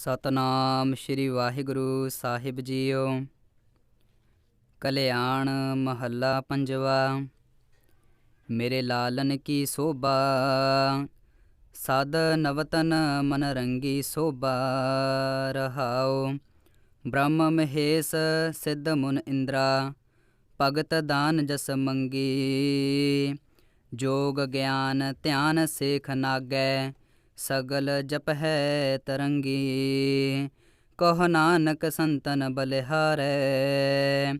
ਸਤਨਾਮ ਸ਼੍ਰੀ ਵਾਹਿਗੁਰੂ ਸਾਹਿਬ JIO. ਕਲਿਆਣ ਮਹੱਲਾ ਪੰਜਵਾ। ਮੇਰੇ ਲਾਲਨ ਕੀ ਸੋਭਾ, ਸਦ ਨਵਤਨ ਮਨ ਰੰਗੀ ਸੋਭਾ। ਰਹਾਉ ਬ੍ਰਹਮ ਮਹੇਸ਼ ਸਿੱਧ ਮੁਨ ਇੰਦਰਾ, ਭਗਤ ਦਾਨ ਜਸ ਮੰਗੀ। ਜੋਗ ਗਿਆਨ ਧਿਆਨ ਸੇਖ ਨਾਗੈ, ਸਗਲ ਜਪ ਹੈ ਤਰੰਗੀ। ਕਹੁ ਨਾਨਕ ਸੰਤਨ ਬਲਿਹਾਰੈ,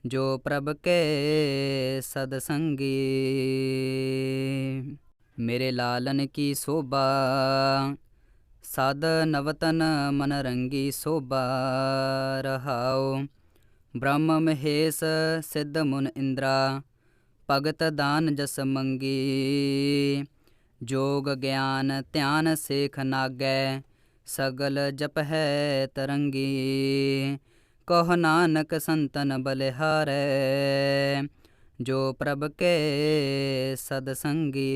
ਜੋ ਪ੍ਰਭ ਕੇ ਸਦ ਸੰਗੀ। ਮੇਰੇ ਲਾਲਨ ਕੀ ਸੋਭਾ, ਸਦ ਨਵਤਨ ਮਨ ਰੰਗੀ ਸੋਭਾ। ਰਹਾਉ ਬ੍ਰਹਮ ਮਹੇਸ਼ ਸਿੱਧ ਮੁਨ ਇੰਦਰਾ, ਭਗਤ ਦਾਨ ਜਸ ਮੰਗੀ। ਜੋਗ ਗਿਆਨ ਧਿਆਨ ਸੇਖ ਨਾਗੈ, ਸਗਲ ਜਪ ਹੈ ਤਰੰਗੀ। ਕਹੁ ਨਾਨਕ ਸੰਤਨ ਬਲਿਹਾਰੈ, ਜੋ ਪ੍ਰਭ ਕੇ ਸਦ ਸੰਗੀ।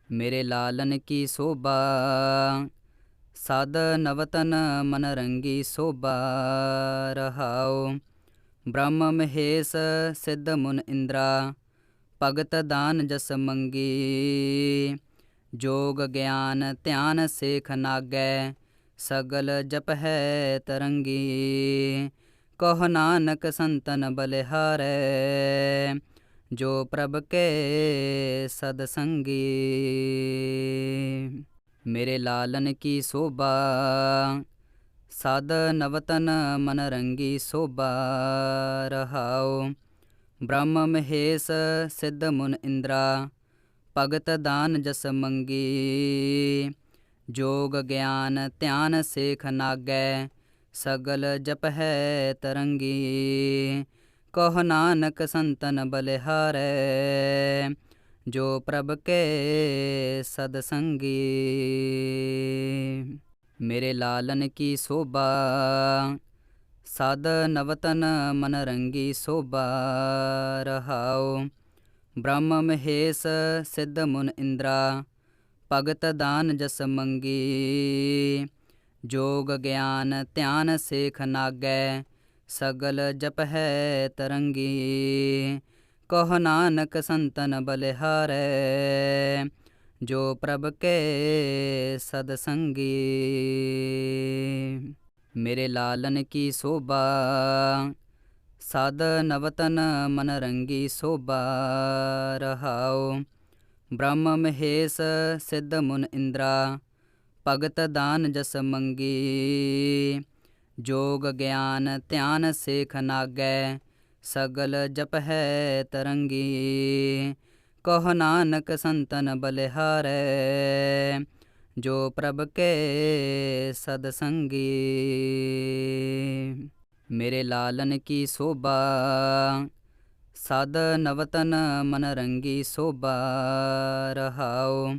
ਮੇਰੇ ਲਾਲਨ ਕੀ ਸੋਭਾ, ਸਦ ਨਵਤਨ ਮਨ ਰੰਗੀ ਸੋਭਾ। ਰਹਾਉ ਬ੍ਰਹਮ ਮਹੇਸ਼ ਸਿੱਧ ਮੁਨ ਇੰਦਰਾ, ਭਗਤ ਦਾਨ ਜਸ ਮੰਗੀ। ਜੋਗ ਗਿਆਨ ਧਿਆਨ ਸੇਖ ਨਾਗੈ, ਸਗਲ ਜਪ ਹੈ ਤਰੰਗੀ। ਕਹੁ ਨਾਨਕ ਸੰਤਨ ਬਲਿਹਾਰੈ, ਜੋ ਪ੍ਰਭ ਕੇ ਸਦ ਸੰਗੀ। ਮੇਰੇ ਲਾਲਨ ਕੀ ਸੋਭਾ, ਸਦ ਨਵਤਨ ਮਨ ਰੰਗੀ ਸੋਭਾ। ਰਹਾਉ ਬ੍ਰਹਮ ਮਹੇਸ਼ ਸਿੱਧ ਮੁਨ ਇੰਦਰਾ, ਭਗਤ ਦਾਨ ਜਸ ਮੰਗੀ। ਜੋਗ ਗਿਆਨ ਧਿਆਨ ਸੇਖ ਨਾਗੈ, ਸਗਲ ਜਪ ਹੈ ਤਰੰਗੀ। ਕਹੁ ਨਾਨਕ ਸੰਤਨ ਬਲਿਹਾਰੈ, ਜੋ ਪ੍ਰਭ ਕੇ ਸਦ ਸੰਗੀ। ਮੇਰੇ ਲਾਲਨ ਕੀ ਸੋਭਾ, ਸਦ ਨਵਤਨ ਮਨ ਰੰਗੀ ਸੋਭਾ। ਰਹਾਉ ਬ੍ਰਹਮ ਮਹੇਸ਼ ਸਿੱਧ ਮੁਨ ਇੰਦਰਾ, ਭਗਤ ਦਾਨ ਜਸ ਮੰਗੀ। ਜੋਗ ਗਿਆਨ ਧਿਆਨ ਸੇਖ ਨਾਗੈ, ਸਗਲ ਜਪ ਹੈ ਤਰੰਗੀ। ਕਹੁ ਨਾਨਕ ਸੰਤਨ ਬਲਿਹਾਰੈ, ਜੋ ਪ੍ਰਭ ਕੇ ਸਦ ਸੰਗੀ। ਮੇਰੇ ਲਾਲਨ ਕੀ ਸੋਭਾ, ਸਦ ਨਵਤਨ ਮਨ ਰੰਗੀ ਸੋਭਾ। ਰਹਾਉ ਬ੍ਰਹਮ ਮਹੇਸ਼ ਸਿੱਧ ਮੁਨ ਇੰਦਰਾ, ਭਗਤ ਦਾਨ ਜਸ ਮੰਗੀ। ਜੋਗ ਗਿਆਨ ਧਿਆਨ ਸੇਖ ਨਾਗੈ, ਸਗਲ ਜਪ ਹੈ ਤਰੰਗੀ। ਕਹੁ ਨਾਨਕ ਸੰਤਨ ਬਲਿਹਾਰੈ, ਜੋ ਪ੍ਰਭ ਕੇ ਸਦ ਸੰਗੀ। ਮੇਰੇ ਲਾਲਨ ਕੀ ਸੋਭਾ, ਸਦ ਨਵਤਨ ਮਨ ਰੰਗੀ ਸੋਭਾ। ਰਹਾਉ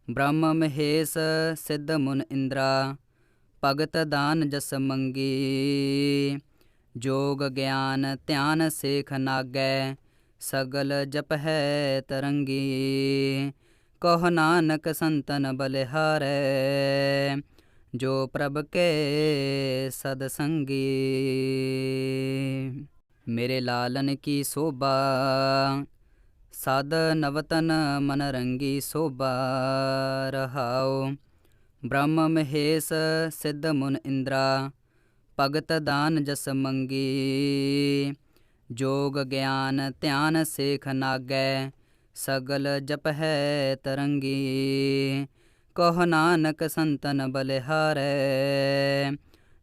ਬ੍ਰਹਮ ਮਹੇਸ਼ ਸਿੱਧ ਮੁਨ ਇੰਦਰਾ, ਭਗਤ ਦਾਨ ਜਸ ਮੰਗੀ। ਜੋਗ ਗਿਆਨ ਧਿਆਨ ਸੇਖ ਨਾਗੈ, ਸਗਲ ਜਪ ਹੈ ਤਰੰਗੀ। ਕਹੁ ਨਾਨਕ ਸੰਤਨ ਬਲਿਹਾਰੈ, ਜੋ ਪ੍ਰਭ ਕੇ ਸਦ ਸੰਗੀ। ਮੇਰੇ ਲਾਲਨ ਕੀ ਸੋਭਾ, ਸਦ ਨਵਤਨ ਮਨ ਰੰਗੀ ਸੋਭਾ। ਰਹਾਉ ਬ੍ਰਹਮ ਮਹੇਸ਼ ਸਿੱਧ ਮੁਨ ਇੰਦਰਾ, ਭਗਤ ਦਾਨ ਜਸ ਮੰਗੀ। ਜੋਗ ਗਿਆਨ ਧਿਆਨ ਸੇਖ ਨਾਗੈ, ਸਗਲ ਜਪ ਹੈ ਤਰੰਗੀ। ਕਹੁ ਨਾਨਕ ਸੰਤਨ ਬਲਿਹਾਰੈ,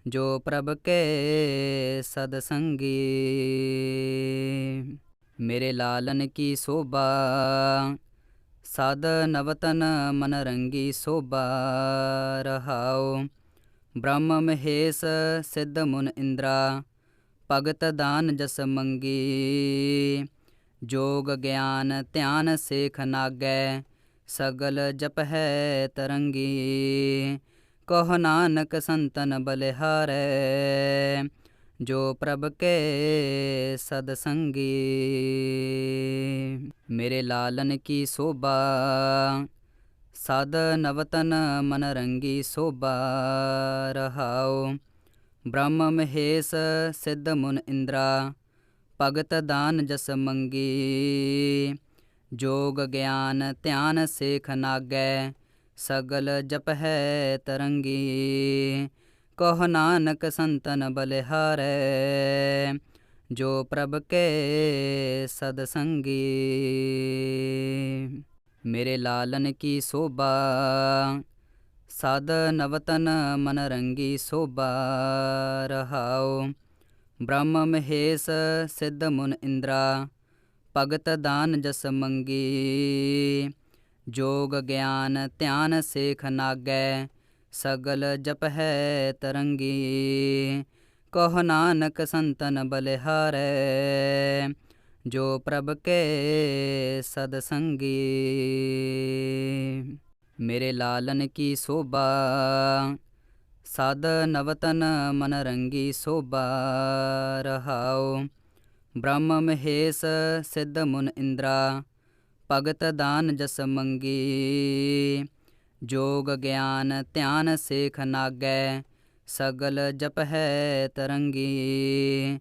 ਜੋ ਪ੍ਰਭ ਕੇ ਸਦ ਸੰਗੀ। ਮੇਰੇ ਲਾਲਨ ਕੀ ਸੋਭਾ, ਸਦ ਨਵਤਨ ਮਨ ਰੰਗੀ ਸੋਭਾ। ਰਹਾਉ ਬ੍ਰਹਮ ਮਹੇਸ਼ ਸਿੱਧ ਮੁਨ ਇੰਦਰਾ, ਭਗਤ ਦਾਨ ਜਸ ਮੰਗੀ। ਜੋਗ ਗਿਆਨ ਧਿਆਨ ਸੇਖ ਨਾਗੈ, ਸਗਲ ਜਪ ਹੈ ਤਰੰਗੀ। ਕਹੁ ਨਾਨਕ ਸੰਤਨ ਬਲਿਹਾਰੈ, ਜੋ ਪ੍ਰਭ ਕੇ ਸਦ ਸੰਗੀ। ਮੇਰੇ ਲਾਲਨ ਕੀ ਸੋਭਾ, ਸਦ ਨਵਤਨ ਮਨ ਰੰਗੀ ਸੋਭਾ ਰਹਾਉ। ਬ੍ਰਹਮ ਮਹੇਸ਼ ਸਿੱਧ ਮੁਨ ਇੰਦਰਾ ਭਗਤ ਦਾਨ ਜਸ ਮੰਗੀ। ਜੋਗ ਗਿਆਨ ਧਿਆਨ ਸੇਖ ਨਾਗੈ ਸਗਲ ਜਪਹਿ ਤਰੰਗੀ। ਕਹੁ ਨਾਨਕ ਸੰਤਨ ਬਲਿਹਾਰੈ ਜੋ ਪ੍ਰਭ ਕੇ ਸਦ ਸੰਗੀ। ਮੇਰੇ ਲਾਲਨ ਕੀ ਸੋਭਾ ਸਦ ਨਵਤਨ ਮਨ ਰੰਗੀ ਸੋਭਾ ਰਹਾਉ। ਬ੍ਰਹਮ ਮਹੇਸ਼ ਸਿੱਧ ਮੁਨ ਇੰਦਰਾ ਭਗਤ ਦਾਨ ਜਸ ਮੰਗੀ। ਜੋਗ ਗਿਆਨ ਧਿਆਨ ਸੇਖ ਨਾਗੈ ਸਗਲ ਜਪਹਿ ਤਰੰਗੀ। ਕਹੁ ਨਾਨਕ ਸੰਤਨ ਬਲਿਹਾਰੈ ਜੋ ਪ੍ਰਭ ਕੇ ਸਦ ਸੰਗੀ। ਮੇਰੇ ਲਾਲਨ ਕੀ ਸੋਭਾ ਸਦ ਨਵਤਨ ਮਨ ਰੰਗੀ ਸੋਭਾ ਰਹਾਉ। ਬ੍ਰਹਮ ਮਹੇਸ਼ ਸਿੱਧ ਮੁਨ ਇੰਦਰਾ ਭਗਤ ਦਾਨ ਜਸ ਮੰਗੀ। ਜੋਗ ਗਿਆਨ ਧਿਆਨ ਸੇਖ ਨਾਗੈ ਸਗਲ ਜਪਹਿ ਤਰੰਗੀ।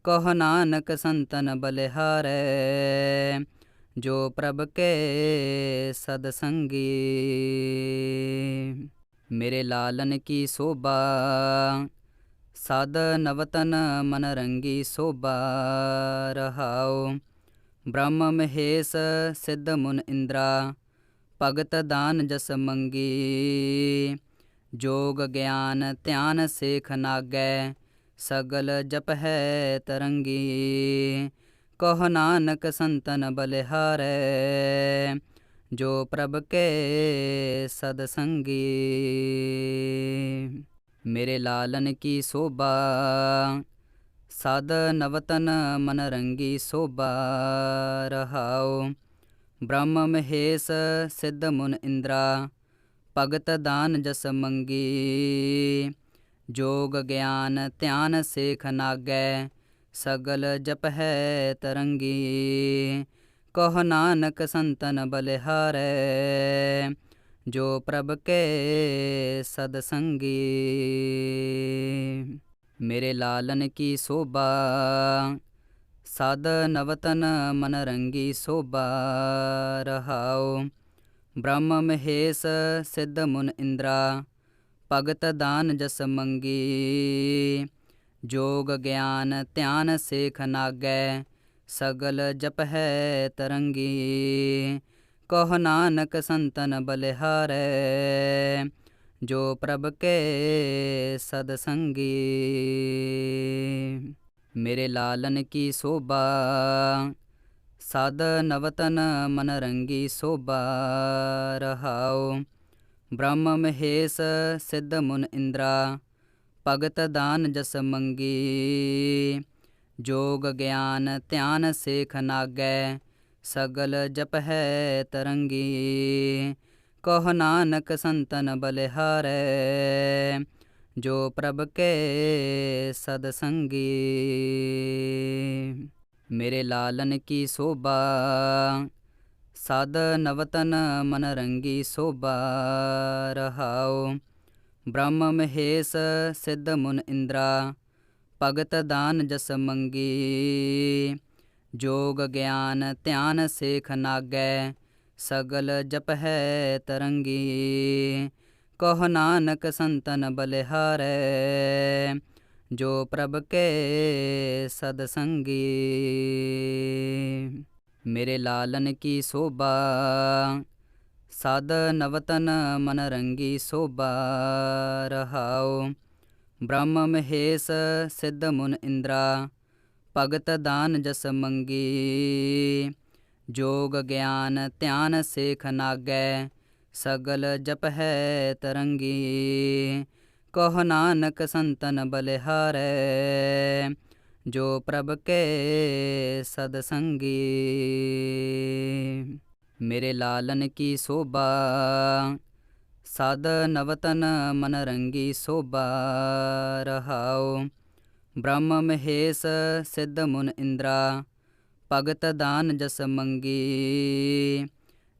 ਕਹੁ ਨਾਨਕ ਸੰਤਨ ਬਲਿਹਾਰੈ ਜੋ ਪ੍ਰਭ ਕੇ ਸਦ ਸੰਗੀ। ਮੇਰੇ ਲਾਲਨ ਕੀ ਸੋਭਾ ਸਦ ਨਵਤਨ ਮਨ ਰੰਗੀ ਸੋਭਾ ਰਹਾਉ। ਬ੍ਰਹਮ ਮਹੇਸ਼ ਸਿੱਧ ਮੁਨ ਇੰਦਰਾ ਭਗਤ ਦਾਨ ਜਸ ਮੰਗੀ। ਜੋਗ ਗਿਆਨ ਧਿਆਨ ਸੇਖ ਨਾਗੈ ਸਗਲ ਜਪਹਿ ਤਰੰਗੀ। ਕਹੁ ਨਾਨਕ ਸੰਤਨ ਬਲਿਹਾਰੈ ਜੋ ਪ੍ਰਭ ਕੇ ਸਦ ਸੰਗੀ। ਮੇਰੇ ਲਾਲਨ ਕੀ ਸੋਭਾ ਸਦ ਨਵਤਨ ਮਨ ਰੰਗੀ ਸੋਭਾ ਰਹਾਉ। ਬ੍ਰਹਮ ਮਹੇਸ਼ ਸਿੱਧ ਮੁਨ ਇੰਦਰਾ ਭਗਤ ਦਾਨ ਜਸ ਮੰਗੀ। ਜੋਗ ਗਿਆਨ ਧਿਆਨ ਸੇਖ ਨਾਗੈ ਸਗਲ ਜਪਹਿ ਤਰੰਗੀ। ਕਹੁ ਨਾਨਕ ਸੰਤਨ ਬਲਿਹਾਰੈ ਜੋ ਪ੍ਰਭ ਕੇ ਸਦ ਸੰਗੀ। ਮੇਰੇ ਲਾਲਨ ਕੀ ਸੋਭਾ ਸਦ ਨਵਤਨ ਮਨ ਰੰਗੀ ਸੋਭਾ ਰਹਾਉ। ਬ੍ਰਹਮ ਮਹੇਸ਼ ਸਿੱਧ ਮੁਨ ਇੰਦਰਾ ਭਗਤ ਦਾਨ ਜਸ ਮੰਗੀ। ਜੋਗ ਗਿਆਨ ਧਿਆਨ ਸੇਖ ਨਾਗੈ ਸਗਲ ਜਪਹਿ ਤਰੰਗੀ। ਕਹੁ ਨਾਨਕ ਸੰਤਨ ਬਲਿਹਾਰੈ ਜੋ ਪ੍ਰਭ ਕੇ ਸਦ ਸੰਗੀ। ਮੇਰੇ ਲਾਲਨ ਕੀ ਸੋਭਾ ਸਦ ਨਵਤਨ ਮਨ ਰੰਗੀ ਸੋਭਾ ਰਹਾਉ। ਬ੍ਰਹਮ ਮਹੇਸ਼ ਸਿੱਧ ਮੁਨ ਇੰਦਰਾ ਭਗਤ ਦਾਨ ਜਸ ਮੰਗੀ। ਜੋਗ ਗਿਆਨ ਧਿਆਨ ਸੇਖ ਨਾਗੈ ਸਗਲ ਜਪਹਿ ਤਰੰਗੀ। ਕਹੁ ਨਾਨਕ ਸੰਤਨ ਬਲਿਹਾਰੈ ਜੋ ਪ੍ਰਭ ਕੇ ਸਦ ਸੰਗੀ। ਮੇਰੇ ਲਾਲਨ ਕੀ ਸੋਭਾ ਸਦ ਨਵਤਨ ਮਨ ਰੰਗੀ ਸੋਭਾ ਰਹਾਉ। ਬ੍ਰਹਮ ਮਹੇਸ਼ ਸਿੱਧ ਮੁਨ ਇੰਦਰਾ ਭਗਤ ਦਾਨ ਜਸ ਮੰਗੀ। ਜੋਗ ਗਿਆਨ ਧਿਆਨ ਸੇਖ ਨਾਗੈ ਸਗਲ ਜਪਹਿ ਤਰੰਗੀ। ਕਹੁ ਨਾਨਕ ਸੰਤਨ ਬਲਿਹਾਰੈ ਜੋ ਪ੍ਰਭ ਕੇ ਸਦ ਸੰਗੀ। ਮੇਰੇ ਲਾਲਨ ਕੀ ਸੋਭਾ ਸਦ ਨਵਤਨ ਮਨ ਰੰਗੀ ਸੋਭਾ ਰਹਾਉ। ਬ੍ਰਹਮ ਮਹੇਸ਼ ਸਿੱਧ ਮੁਨ ਇੰਦਰਾ ਭਗਤ ਦਾਨ ਜਸ ਮੰਗੀ। ਜੋਗ ਗਿਆਨ ਧਿਆਨ ਸੇਖ ਨਾਗੈ ਸਗਲ ਜਪਹਿ ਤਰੰਗੀ। ਕਹੁ ਨਾਨਕ ਸੰਤਨ ਬਲਿਹਾਰੈ ਜੋ ਪ੍ਰਭ ਕੇ ਸਦ ਸੰਗੀ। ਮੇਰੇ ਲਾਲਨ ਕੀ ਸੋਭਾ ਸਦ ਨਵਤਨ ਮਨ ਰੰਗੀ ਸੋਭਾ ਰਹਾਉ। ਬ੍ਰਹਮ ਮਹੇਸ਼ ਸਿੱਧ ਮੁਨ ਇੰਦਰਾ ਭਗਤ ਦਾਨ ਜਸ ਮੰਗੀ।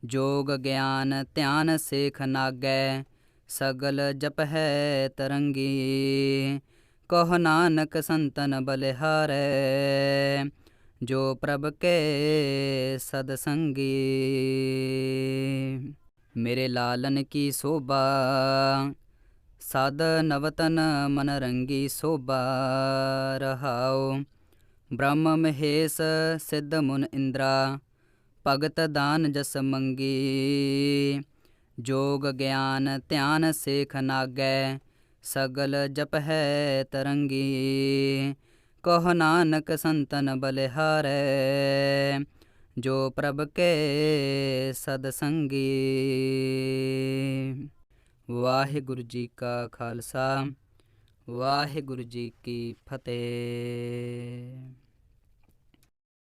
जोग ज्ञान ध्यान सेख नागै, सगल जप है तरंगी। कहो नानक संतन बलिहारै, जो प्रभ के सदसंगी। मेरे लालन की शोभा, साध नवतन मन रंगी शोभा रहाओ। ब्रह्म महेश सिद्ध मुन इंद्रा, भगत दान जस मंगी। जोग ज्ञान ध्यान सेख नागै, सगल जप है तरंगी। कहो नानक संतन बलिहारै, जो प्रभ के सदसंगी। ਵਾਹਿਗੁਰੂ ਜੀ ਕਾ ਖਾਲਸਾ, ਵਾਹਿਗੁਰੂ ਜੀ ਕੀ ਫਤਿਹ।